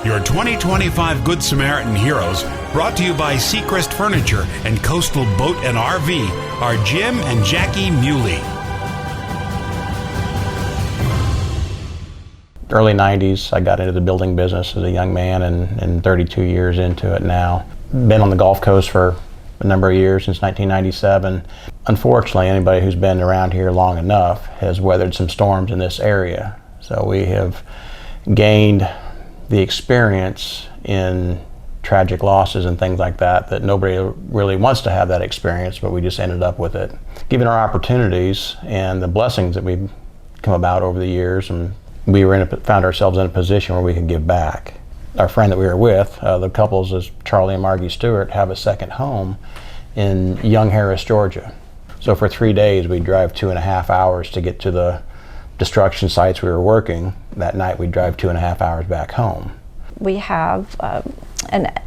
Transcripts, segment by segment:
Your 2025 Good Samaritan Heroes, brought to you by Seacrest Furniture and Coastal Boat and RV, are Jim and Jacki Muhle. Early 90s, I got into the building business as a young man, and 32 years into it now. Been on the Gulf Coast for a number of years, since 1997. Unfortunately, anybody who's been around here long enough has weathered some storms in this area. So we have gained the experience in tragic losses and things like that, that nobody really wants to have that experience, but we just ended up with it. Given our opportunities and the blessings that we've come about over the years, and we found ourselves in a position where we could give back. Our friend that we were with, the couples is Charlie and Margie Stewart, have a second home in Young Harris, Georgia. So for 3 days we'd drive 2.5 hours to get to the destruction sites we were working. That night we'd drive 2.5 hours back home. We have a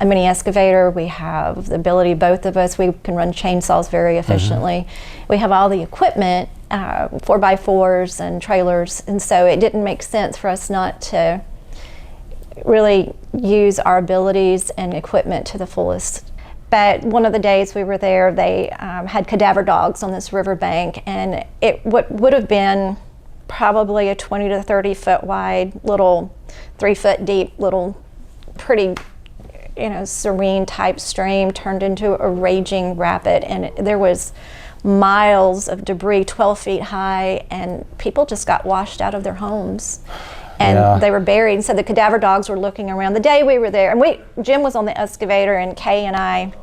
mini excavator. We have the ability, both of us, we can run chainsaws very efficiently. We have all the equipment, 4x4s and trailers, and so it didn't make sense for us not to really use our abilities and equipment to the fullest. But one of the days we were there, they had cadaver dogs on this riverbank, and it would have been probably a 20 to 30 foot wide, little 3 foot deep, little pretty, serene type stream turned into a raging rapid, and there was miles of debris 12 feet high, and people just got washed out of their homes. And they were buried, and so the cadaver dogs were looking around. The day we were there, and Jim was on the excavator, and Kay and I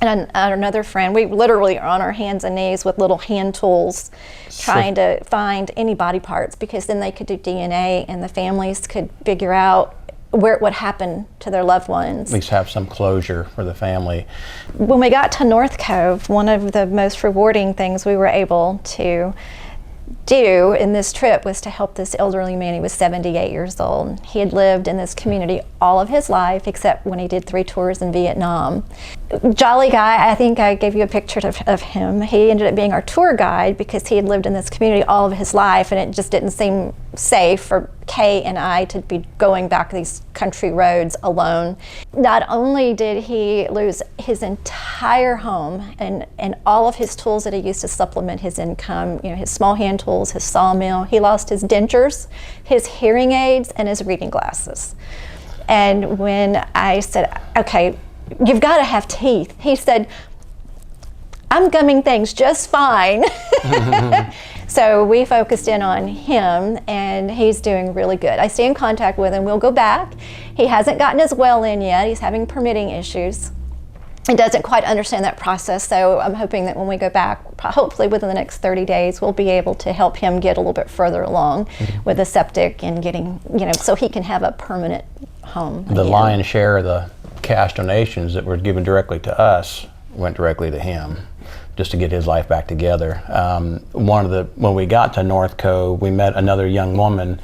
and another friend, we literally are on our hands and knees with little hand tools trying to find any body parts, because then they could do DNA and the families could figure out what happened to their loved ones. At least have some closure for the family. When we got to North Cove, one of the most rewarding things we were able to do in this trip was to help this elderly man. He was 78 years old. He had lived in this community all of his life, except when he did 3 tours in Vietnam. Jolly guy, I think I gave you a picture of him. He ended up being our tour guide because he had lived in this community all of his life, and it just didn't seem safe for Kay and I to be going back these country roads alone. Not only did he lose his entire home and all of his tools that he used to supplement his income, his small hand tools, his sawmill, he lost his dentures, his hearing aids, and his reading glasses. And when I said, okay, you've got to have teeth, he said, I'm gumming things just fine. So we focused in on him, and he's doing really good. I stay in contact with him. We'll go back. He hasn't gotten his well in yet. He's having permitting issues. He doesn't quite understand that process, so I'm hoping that when we go back, hopefully within the next 30 days, we'll be able to help him get a little bit further along with the septic and getting, so he can have a permanent home. The lion's share of the cash donations that were given directly to us went directly to him, just to get his life back together. When we got to North Cove, we met another young woman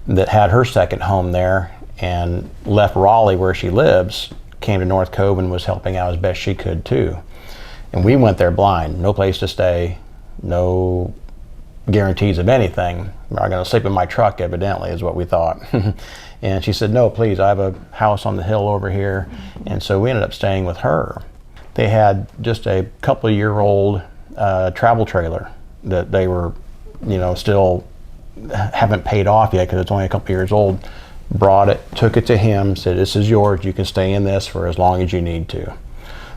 that had her second home there and left Raleigh, where she lives, came to North Cove and was helping out as best she could too. And we went there blind, no place to stay, no guarantees of anything. I'm gonna sleep in my truck, evidently, is what we thought. And she said, no, please, I have a house on the hill over here. And so we ended up staying with her. They had just a couple-year-old travel trailer that they were, still haven't paid off yet because it's only a couple years old. Brought it, took it to him, said, this is yours, you can stay in this for as long as you need to.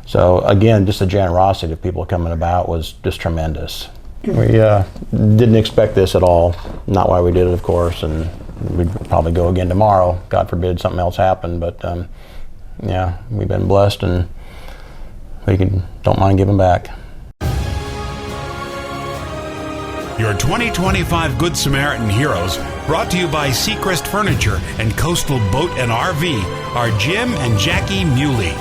So again, just the generosity of people coming about was just tremendous. We didn't expect this at all, not why we did it, of course, and we'd probably go again tomorrow, God forbid something else happened, but yeah, we've been blessed, and we don't mind giving back. Your 2025 Good Samaritan Heroes, brought to you by Seacrest Furniture and Coastal Boat and RV, are Jim and Jacki Muhle.